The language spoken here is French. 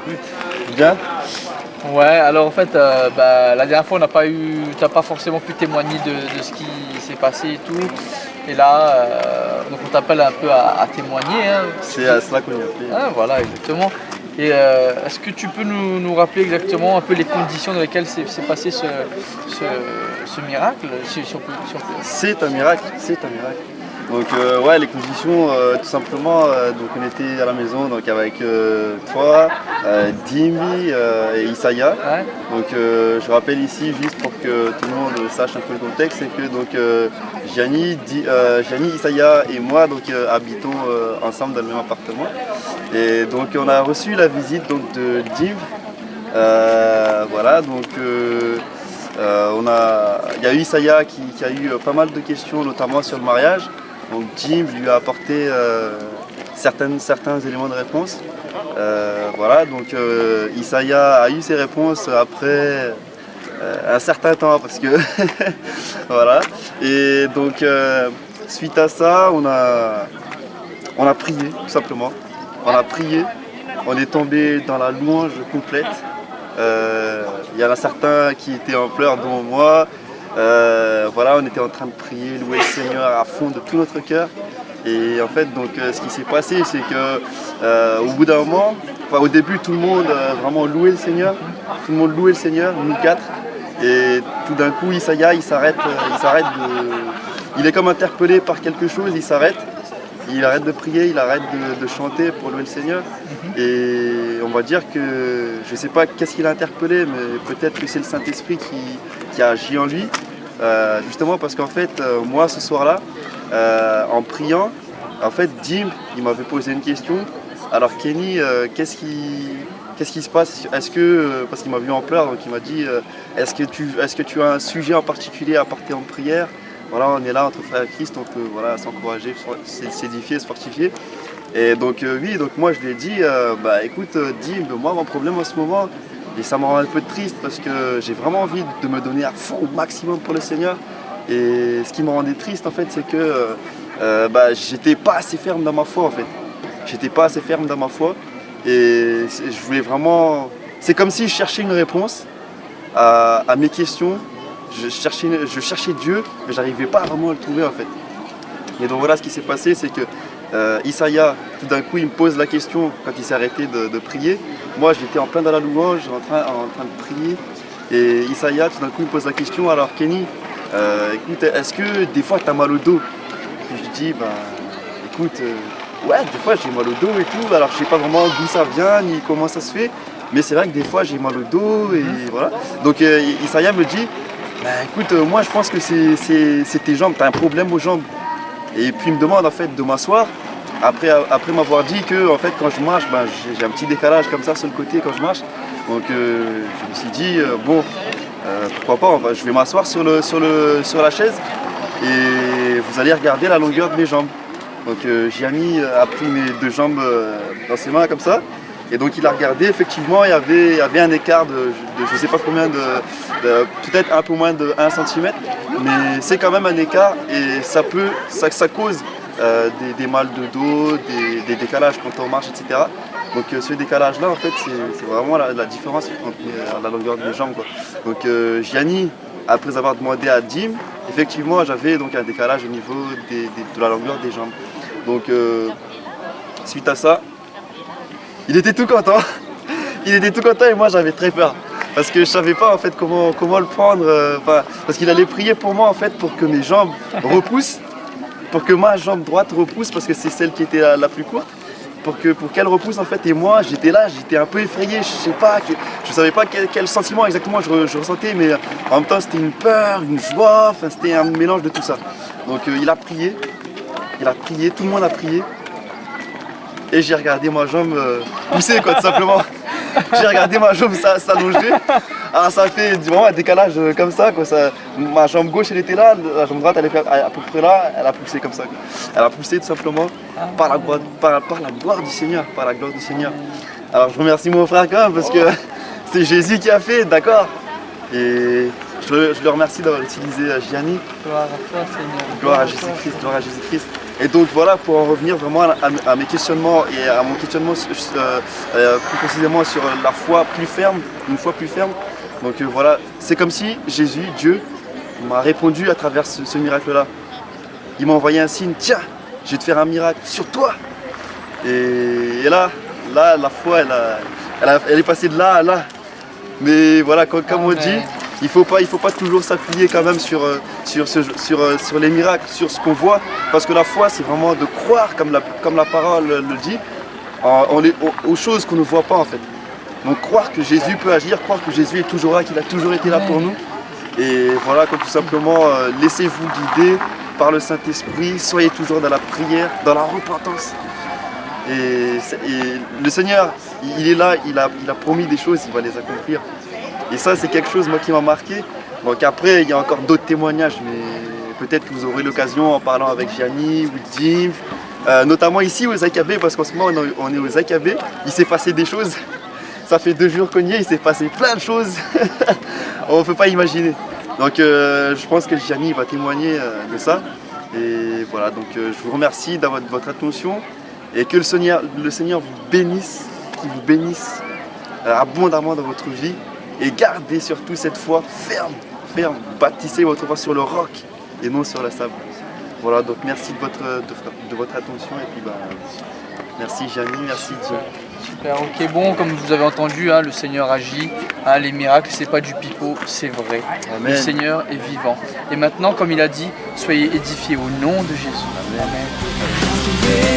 écoute. Bien. Ouais, alors en fait, la dernière fois, t'as pas forcément pu témoigner de ce qui s'est passé et tout. Et là, donc on t'appelle un peu à témoigner, hein. C'est à cela qu'on y a fait. Ah, voilà, exactement. Et est-ce que tu peux nous rappeler exactement un peu les conditions dans lesquelles s'est passé ce miracle, si on peut. C'est un miracle, c'est un miracle. Donc ouais, les conditions, tout simplement, donc on était à la maison donc avec toi, Dimi et Isaiah. Ouais. Donc je rappelle ici, juste pour que tout le monde sache un peu le contexte, c'est que donc Gianni, Isaiah et moi donc habitons ensemble dans le même appartement. Et donc on a reçu la visite donc de Dim. Voilà, donc il y a eu Isaiah qui a eu pas mal de questions, notamment sur le mariage. Donc Jim lui a apporté certains éléments de réponse. Voilà, donc Isaiah a eu ses réponses après un certain temps parce que voilà. Et donc suite à ça, on a prié tout simplement. On a prié, on est tombé dans la louange complète. Il y en a certains qui étaient en pleurs, dont moi. Voilà, on était en train de prier, louer le Seigneur à fond de tout notre cœur. Et en fait, donc, ce qui s'est passé, c'est que au bout d'un moment, enfin, au début, tout le monde vraiment louait le Seigneur. Tout le monde louait le Seigneur, nous quatre. Et tout d'un coup, Isaiah, il s'arrête il est comme interpellé par quelque chose, il s'arrête. Il arrête de prier, il arrête de chanter pour louer le Seigneur. Et on va dire que, je ne sais pas qu'est-ce qu'il a interpellé, mais peut-être que c'est le Saint-Esprit qui a agi en lui. Justement parce qu'en fait, moi ce soir-là, en priant, en fait, Dim, il m'avait posé une question. Alors Kenny, qu'est-ce qui se passe? Est-ce que, parce qu'il m'a vu en pleurs, donc il m'a dit, est-ce que tu as un sujet en particulier à porter en prière? Voilà, on est là entre frères et Christ, on peut voilà, s'encourager, s'édifier, se fortifier. Et donc oui, donc moi je lui ai dit, écoute Dim, moi mon problème en ce moment, et ça me rend un peu triste parce que j'ai vraiment envie de me donner à fond au maximum pour le Seigneur. Et ce qui me rendait triste en fait, c'est que j'étais pas assez ferme dans ma foi en fait. J'étais pas assez ferme dans ma foi. Et je voulais vraiment... C'est comme si je cherchais une réponse à mes questions. Je cherchais Dieu, mais j'arrivais pas vraiment à le trouver en fait. Et donc voilà ce qui s'est passé, c'est que Isaiah, tout d'un coup, il me pose la question quand il s'est arrêté de prier. Moi, j'étais en plein dans la louange, en train de prier. Et Isaiah, tout d'un coup, il me pose la question, alors Kenny, écoute, est-ce que des fois tu as mal au dos? Et je dis, écoute, ouais, des fois j'ai mal au dos et tout, alors je sais pas vraiment d'où ça vient, ni comment ça se fait, mais c'est vrai que des fois j'ai mal au dos et voilà. Donc Isaiah me dit, écoute, moi je pense que c'est tes jambes, tu as un problème aux jambes. Et puis il me demande en fait de m'asseoir, après m'avoir dit que en fait quand je marche, j'ai un petit décalage comme ça sur le côté quand je marche. Donc je me suis dit, pourquoi pas, je vais m'asseoir sur la chaise et vous allez regarder la longueur de mes jambes. Donc Gianni a pris mes deux jambes dans ses mains comme ça. Et donc il a regardé, effectivement il y avait un écart de je ne sais pas combien peut-être un peu moins de 1 cm, mais c'est quand même un écart et ça cause des mal de dos, des décalages quand on marche, etc. Donc ce décalage-là, en fait, c'est vraiment la différence entre la longueur de mes jambes, quoi. Donc Gianni, après avoir demandé à Dim, effectivement, j'avais donc un décalage au niveau de la longueur des jambes. Donc suite à ça, il était tout content. Il était tout content et moi j'avais très peur. Parce que je savais pas en fait comment le prendre. Parce qu'il allait prier pour moi en fait pour que mes jambes repoussent. Pour que ma jambe droite repousse parce que c'est celle qui était la plus courte. Pour qu'elle repousse en fait. Et moi j'étais là, j'étais un peu effrayé. Je savais pas quel sentiment exactement je ressentais. Mais en même temps c'était une peur, une joie. Enfin, c'était un mélange de tout ça. Donc il a prié, tout le monde a prié. Et j'ai regardé ma jambe pousser quoi tout simplement. J'ai regardé ma jambe s'allonger. Alors ça fait vraiment un décalage comme ça, quoi. Ma jambe gauche elle était là, la jambe droite elle était à peu près là, elle a poussé comme ça, quoi. Elle a poussé tout simplement par la gloire du Seigneur, par la gloire du Seigneur. Alors je remercie mon frère quand même parce que c'est Jésus qui a fait, d'accord. Et je le remercie d'avoir utilisé Gianni. Gloire à toi, Seigneur. Gloire à Jésus-Christ, gloire à Jésus-Christ. Et donc voilà, pour en revenir vraiment à mes questionnements et à mon questionnement plus précisément sur la foi plus ferme, une foi plus ferme. Donc voilà, c'est comme si Jésus, Dieu, m'a répondu à travers ce miracle-là. Il m'a envoyé un signe, tiens, je vais te faire un miracle sur toi. Et là, la foi, elle est passée de là à là. Mais voilà, comme on dit, il faut pas toujours s'appuyer quand même sur les miracles, sur ce qu'on voit. Parce que la foi, c'est vraiment de croire, comme la parole le dit, aux choses qu'on ne voit pas en fait. Donc croire que Jésus peut agir, croire que Jésus est toujours là, qu'il a toujours été là pour nous. Et voilà, comme tout simplement, laissez-vous guider par le Saint-Esprit, soyez toujours dans la prière, dans la repentance. Et le Seigneur, il est là, il a promis des choses, il va les accomplir. Et ça, c'est quelque chose moi, qui m'a marqué. Donc après, il y a encore d'autres témoignages, mais peut-être que vous aurez l'occasion en parlant avec Gianni ou Jim, notamment ici aux ZKB, parce qu'en ce moment on est aux ZKB, il s'est passé des choses. Ça fait 2 jours qu'on y est, il s'est passé plein de choses. On ne peut pas imaginer. Donc je pense que Gianni va témoigner de ça. Et voilà, donc je vous remercie de votre attention et que le Seigneur vous bénisse, qu'il vous bénisse abondamment dans votre vie. Et gardez surtout cette foi ferme. Bâtissez votre foi sur le roc et non sur la sable. Voilà, donc merci de votre attention et puis merci Gianni, merci Dieu. Super, ok, bon, comme vous avez entendu, le Seigneur agit, les miracles, c'est pas du pipeau, c'est vrai. Amen. Le Seigneur est vivant. Et maintenant, comme il a dit, soyez édifiés au nom de Jésus. Amen. Amen.